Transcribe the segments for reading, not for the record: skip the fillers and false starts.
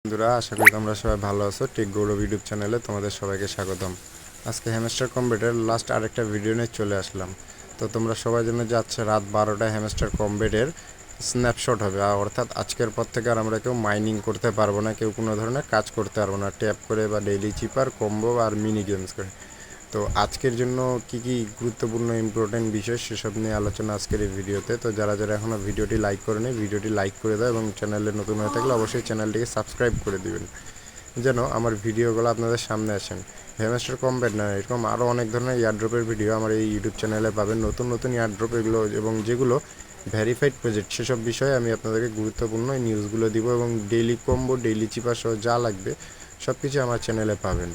বন্ধুরা, আশা করি তোমরা সবাই ভালো আছো। টেক গৌরব ইউটিউব চ্যানেলে তোমাদের সবাইকে স্বাগতম। আজকে হ্যামস্টার কম্বেটের লাস্ট আরেকটা ভিডিও নিয়ে চলে আসলাম। তো তোমরা সবাই জন্য যাচ্ছে রাত 12টায় হ্যামস্টার কম্বেটের স্ন্যাপশট হবে, অর্থাৎ আজকের পর থেকে আর আমরা কেউ মাইনিং করতে পারবো না, কেউ কোনো ধরনের কাজ করতে পারবো না ট্যাপ করে বা ডেইলি চিপার কম্বো আর মিনি গেমস করে। তো আজকের জন্য কি কি গুরুত্বপূর্ণ ইম্পর্টেন্ট বিষয় সেসব নিয়ে আলোচনা আজকের এই ভিডিওতে। তো যারা যারা এখনও ভিডিওটি লাইক করেনি ভিডিওটি লাইক করে দাও এবং চ্যানেলে নতুন হয়ে থাকলে অবশ্যই চ্যানেলটিকে সাবস্ক্রাইব করে দিবেন যেন আমার ভিডিওগুলো আপনাদের সামনে আসেন। হ্যামস্টার কম্বেট না, এরকম আরও অনেক ধরনের ইয়ারড্রপের ভিডিও আমার এই ইউটিউব চ্যানেলে পাবেন। নতুন নতুন ইয়ারড্রপ এগুলো এবং যেগুলো ভেরিফাইড প্রজেক্ট সেসব বিষয়ে আমি আপনাদেরকে গুরুত্বপূর্ণ এই নিউজগুলো দিব এবং ডেইলি কম্বো ডেইলি চিপা সহ যা লাগবে সব কিছু আমার চ্যানেলে পাবেন।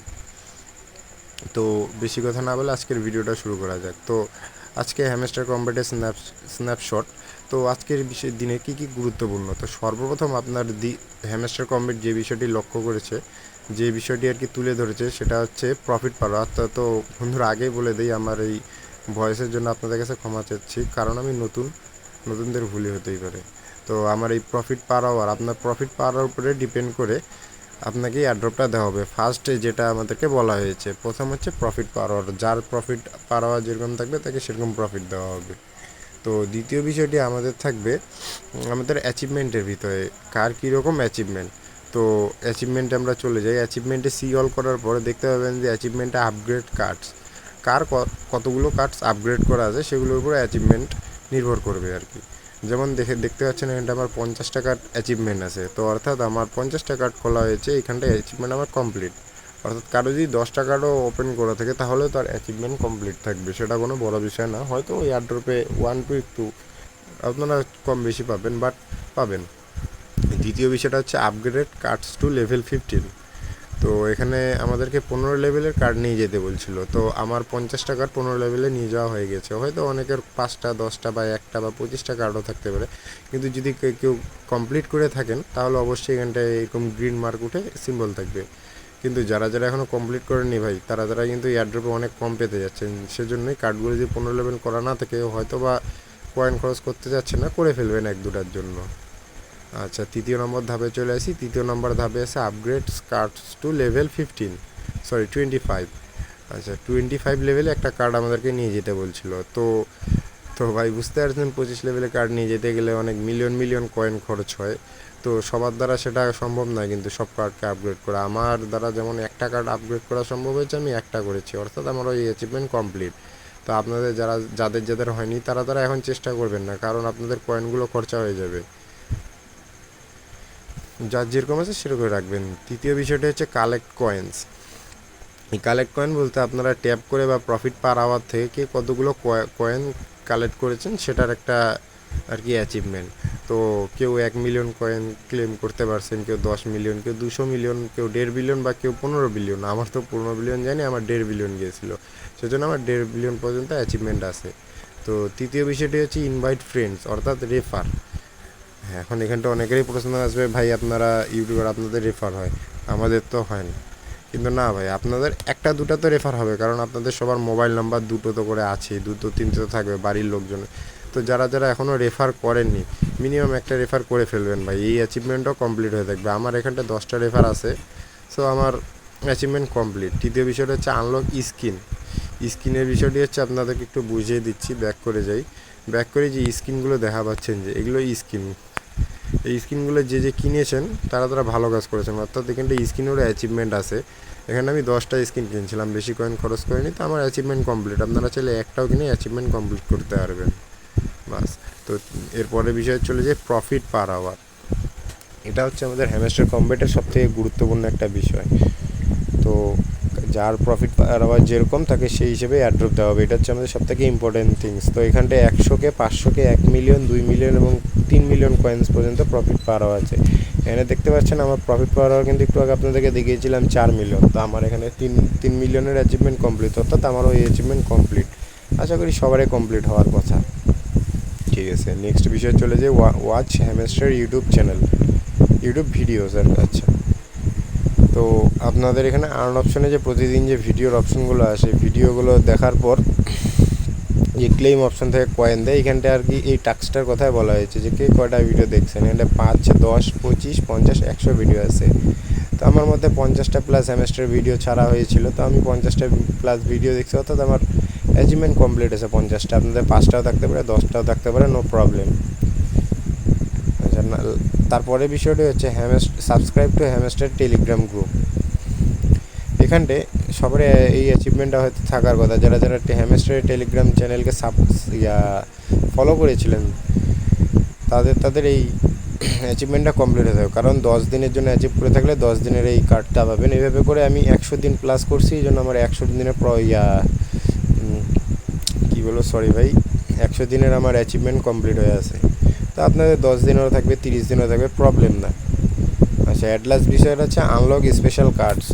তো বেশি কথা না বলে আজকের ভিডিওটা শুরু করা যাক। তো আজকে হ্যামস্টার কম্বেটের স্ন্যাপশট। তো আজকের দিনে কী কী গুরুত্বপূর্ণ, তো সর্বপ্রথম আপনার হ্যামস্টার কম্বেট যে বিষয়টি লক্ষ্য করেছে, যে বিষয়টি আর কি তুলে ধরেছে সেটা হচ্ছে প্রফিট পাওয়া। তো বন্ধুরা, আগেই বলে দিই আমার এই ভয়েসের জন্য আপনাদের কাছে ক্ষমা চাচ্ছি, কারণ আমি নতুনদের ভুলই হতেই পারে। তো আমার এই প্রফিট পার আওয়ার, আপনার প্রফিট পার আওয়ার উপরে ডিপেন্ড করে আপনাকে এয়ারড্রপটা দেওয়া হবে। ফার্স্টে যেটা আমাদেরকে বলা হয়েছে, প্রথম হচ্ছে প্রফিট পার আওয়ার, যার প্রফিট পার আওয়ার যেরকম থাকবে তাকে সেরকম প্রফিট দেওয়া হবে। তো দ্বিতীয় বিষয়টি আমাদের থাকবে আমাদের অ্যাচিভমেন্টের ভিতরে কার কীরকম অ্যাচিভমেন্ট। তো অ্যাচিভমেন্টে আমরা চলে যাই। অ্যাচিভমেন্টে সি অল করার পরে দেখতে পাবেন যে অ্যাচিভমেন্টে আপগ্রেড কার্ডস, কার কতগুলো কার্ডস আপগ্রেড করা আছে সেগুলোর উপরে অ্যাচিভমেন্ট নির্ভর করবে আর কি। যেমন দেখতে পাচ্ছেন এখানটা আমার 50টা কার্ড অ্যাচিভমেন্ট আছে, তো অর্থাৎ আমার 50টা কার্ড খোলা হয়েছে, এখানটা অ্যাচিভমেন্ট আমার কমপ্লিট। অর্থাৎ কারো যদি 10টা কার্ডও ওপেন করা থাকে তাহলেও তার অ্যাচিভমেন্ট কমপ্লিট থাকবে, সেটা কোনো বড় বিষয় না। হয়তো এয়ারড্রপে 1 to 2 আপনারা কম বেশি পাবেন, বাট পাবেন। দ্বিতীয় বিষয়টা হচ্ছে আপগ্রেড কার্ডস টু লেভেল 15। তো এখানে আমাদেরকে 15 লেভেলের কার্ড নিয়ে যেতে বলছিল, তো আমার 50টা কার্ড 15 লেভেলে নিয়ে যাওয়া হয়ে গেছে। হয়তো অনেকের 5টা 10টা বা 1টা বা 25টা কার্ডও থাকতে পারে, কিন্তু যদি কেউ কমপ্লিট করে থাকেন তাহলে অবশ্যই এখানটায় এরকম গ্রিন মার্ক উঠে সিম্বল থাকবে। কিন্তু যারা যারা এখনও কমপ্লিট করেননি ভাই, তারা কিন্তু এয়ারড্রপে অনেক কম পেতে যাচ্ছেন। সেজন্যই কার্ডগুলো যদি 15 লেভেল করা না থাকে হয়তো বা কয়েন খরচ করতে যাচ্ছে না, করে ফেলবেন 1-2টার জন্য। আচ্ছা, তৃতীয় নম্বর ধাপে চলে আসি। তৃতীয় নম্বর ধাপে আছে আপগ্রেড কার্ডস টু লেভেল 25। আচ্ছা, 25 লেভেলে একটা কার্ড আমাদেরকে নিয়ে যেতে বলছিল। তো তো ভাই বুঝতে পারছেন 25 লেভেলে কার্ড নিয়ে যেতে গেলে অনেক মিলিয়ন কয়েন খরচ হয়। তো সবার দ্বারা সেটা সম্ভব নয় কিন্তু সব কার্ডকে আপগ্রেড করা। আমার দ্বারা যেমন একটা কার্ড আপগ্রেড করা সম্ভব হয়েছে, আমি একটা করেছি, অর্থাৎ আমার ওই অ্যাচিভমেন্ট কমপ্লিট। তো আপনাদের যাদের হয়নি তারা এখন চেষ্টা করবেন না, কারণ আপনাদের কয়েনগুলো খরচা হয়ে যাবে। যার যেরকম আছে সেরকম রাখবেন। তৃতীয় বিষয়টি হচ্ছে কালেক্ট কয়েন্স। এই কালেক্ট কয়েন বলতে আপনারা ট্যাপ করে বা প্রফিট পার আওয়ার থেকে কে কতগুলো কয়েন কালেক্ট করেছেন সেটার একটা আর কি অ্যাচিভমেন্ট। তো কেউ 1 মিলিয়ন কয়েন ক্লেম করতে পারছেন, কেউ 10 মিলিয়ন, কেউ 200 মিলিয়ন, কেউ 1.5 বিলিয়ন বা কেউ 15 বিলিয়ন। আমার তো 15 বিলিয়ন জানি, আমার 1.5 বিলিয়ন গিয়েছিলো, সেজন্য আমার 1.5 বিলিয়ন পর্যন্ত অ্যাচিভমেন্ট আছে। তো তৃতীয় বিষয়টি হচ্ছে ইনভাইট ফ্রেন্ডস, অর্থাৎ রেফার। হ্যাঁ, এখন এখানটা অনেকেরই প্রশ্ন আসবে, ভাই আপনারা ইউটিউবার আপনাদের রেফার হয়, আমাদের তো হয় না। কিন্তু না ভাই, আপনাদের একটা দুটা তো রেফার হবে, কারণ আপনাদের সবার মোবাইল নাম্বার দুটো তো করে আছে, দুটো তিনটে তো থাকবে বাড়ির লোকজন। তো যারা যারা এখনও রেফার করেননি মিনিমাম একটা রেফার করে ফেলবেন ভাই, এই অ্যাচিভমেন্টটাও কমপ্লিট হয়ে থাকবে। আমার এখানটা 10টা রেফার আছে, সো আমার অ্যাচিভমেন্ট কমপ্লিট। তৃতীয় বিষয়টা হচ্ছে আনলক স্কিনের বিষয়টি হচ্ছে আপনাদেরকে একটু বুঝিয়ে দিচ্ছি। ব্যাক করে যে স্কিনগুলো দেখা পাচ্ছেন, যে এগুলো স্কিন, এই স্কিনগুলো যে কিনেছেন তারা ভালো কাজ করেছেন, অর্থাৎ এখানটা স্কিনেরও অ্যাচিভমেন্ট আছে। এখানে আমি 10টা স্কিন কিনছিলাম, বেশি কয়েন খরচ করিনি, তো আমার অ্যাচিভমেন্ট কমপ্লিট। আপনারা চাইলে একটাও কিনে অ্যাচিভমেন্ট কমপ্লিট করতে পারবেন বাস। তো এরপরে বিষয়ে চলে যায় প্রফিট পার আওয়ার। এটা হচ্ছে আমাদের হ্যামস্টার কম্বেটের সবথেকে গুরুত্বপূর্ণ একটা বিষয়। তো যার প্রফিট পার আওয়ার যেরকম তাকে সেই হিসেবে অ্যাড্রপ দেওয়া হবে, এটা হচ্ছে আমাদের সবথেকে ইম্পর্টেন্ট থিংস। তো এখানটায় 100কে 500কে 1 মিলিয়ন 2 মিলিয়ন এবং 3 মিলিয়ন কয়েন্স পর্যন্ত প্রফিট পার আওয়ার আছে। এখানে দেখতে পাচ্ছেন আমার প্রফিট পার আওয়ার কিন্তু একটু আগে আপনাদেরকে দেখিয়েছিলাম 4 মিলিয়ন। তো আমার এখানে 3 মিলিয়নের অ্যাচিভমেন্ট কমপ্লিট, অর্থাৎ আমার ওই অ্যাচিভমেন্ট কমপ্লিট। আশা করি সবারই কমপ্লিট হওয়ার কথা। ঠিক আছে, নেক্সট বিষয় চলে যায় watch Hamster YouTube channel, YouTube videos আর। আচ্ছা, তো আপনাদের এখানে আর্ন অপশনে যে প্রতিদিন যে ভিডিওর অপশনগুলো আসে, ভিডিওগুলো দেখার পর যে ক্লেম অপশন থেকে কয়েন দেয়, এখানটা আর কি এই টাস্কটার কথাই বলা হয়েছে যে কে কয়টা ভিডিও দেখছেন। এখানে 5, 10, 25, 50, 100 ভিডিও আছে। তো আমার মধ্যে 50টা প্লাস হ্যামস্টার ভিডিও ছাড়া হয়েছিল, তো আমি 50টা প্লাস ভিডিও দেখছি, অর্থাৎ আমার অ্যাচিভমেন্ট কমপ্লিট হয়েছে 50টা। আপনাদের 5টাও থাকতে পারে, 10টাও থাকতে পারে, নো প্রবলেম। আচ্ছা, তারপরে বিষয়টি হচ্ছে subscribe to Hamster Telegram group. এখানটে সবার এই অ্যাচিভমেন্টটা হয়তো থাকার কথা, যারা যারা হ্যামস্টারের টেলিগ্রাম চ্যানেলকে ফলো করেছিলেন তাদের এই অ্যাচিভমেন্টটা কমপ্লিট হতে হবে। কারণ 10 দিনের জন্য অ্যাচিভ করে থাকলে 10 দিনের এই কার্ডটা পাবেন। এইভাবে করে আমি 100 দিন প্লাস করছি, এই জন্য আমার 100 দিনের কী বলবো, সরি ভাই, 100 দিনের আমার অ্যাচিভমেন্ট কমপ্লিট হয়ে আছে। তো আপনাদের 10 দিনেরও থাকবে, 30 দিনেরও থাকবে, প্রবলেম না। আচ্ছা, অ্যাট লাস্ট বিষয়টা হচ্ছে আনলক স্পেশাল কার্ডস।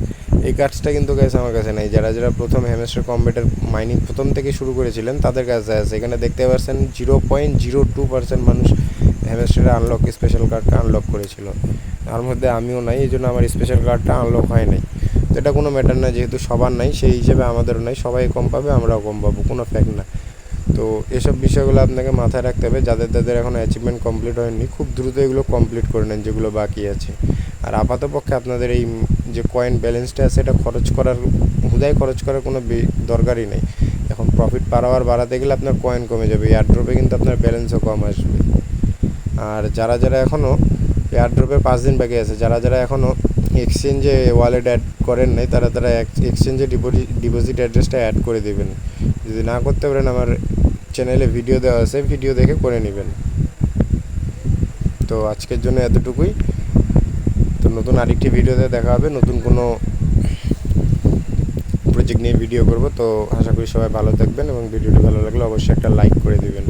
এই কার্ডসটা কিন্তু গাইস আমার কাছে নেই। যারা যারা প্রথম হ্যামস্টার কম্বেটের মাইনিং প্রথম থেকে শুরু করেছিলেন তাদের কাছে আছে। এখানে দেখতে পাচ্ছেন 0.02% মানুষ হ্যামস্টারের আনলক স্পেশাল কার্ডটা আনলক করেছিল। তার মধ্যে আমিও নাই, এই জন্য আমার স্পেশাল কার্ডটা আনলক হয় নাই। তো এটা কোনো ম্যাটার না, যেহেতু সবার নাই সেই হিসেবে আমাদেরও নাই। সবাই কম পাবে, আমরাও কম পাবো, কোনো ফ্যাক্ট না। তো এসব বিষয়গুলো আপনাকে মাথায় রাখতে হবে। যাদের এখনও অ্যাচিভমেন্ট কমপ্লিট হয়নি, খুব দ্রুত এগুলো কমপ্লিট করে নেন যেগুলো বাকি আছে। আর আপাতপক্ষে আপনাদের এই যে কয়েন ব্যালেন্সটা আছে এটা হুদায় খরচ করার কোনো দরকারই নেই। এখন প্রফিট পার আওয়ার বাড়াতে গেলে আপনার কয়েন কমে যাবে, এয়ারড্রপে কিন্তু আপনার ব্যালেন্সও কম আসবে। আর যারা এখনও এয়ারড্রপের 5 দিন বাকি আছে, যারা এখনও এক্সচেঞ্জে ওয়ালেট অ্যাড করেন নাই, তারা এক্সচেঞ্জে ডিপোজিট অ্যাড্রেসটা অ্যাড করে দেবেন। যদি না করতে পারেন, আমার চ্যানেলে ভিডিও দেওয়া আছে, ভিডিও দেখে করে নেবেন। তো আজকের জন্য এতটুকুই। তো নতুন আরেকটি ভিডিওতে দেখা হবে, নতুন কোনো প্রজেক্ট নিয়ে ভিডিও করব। তো আশা করি সবাই ভালো থাকবেন এবং ভিডিওটি ভালো লাগলে অবশ্যই একটা লাইক করে দেবেন।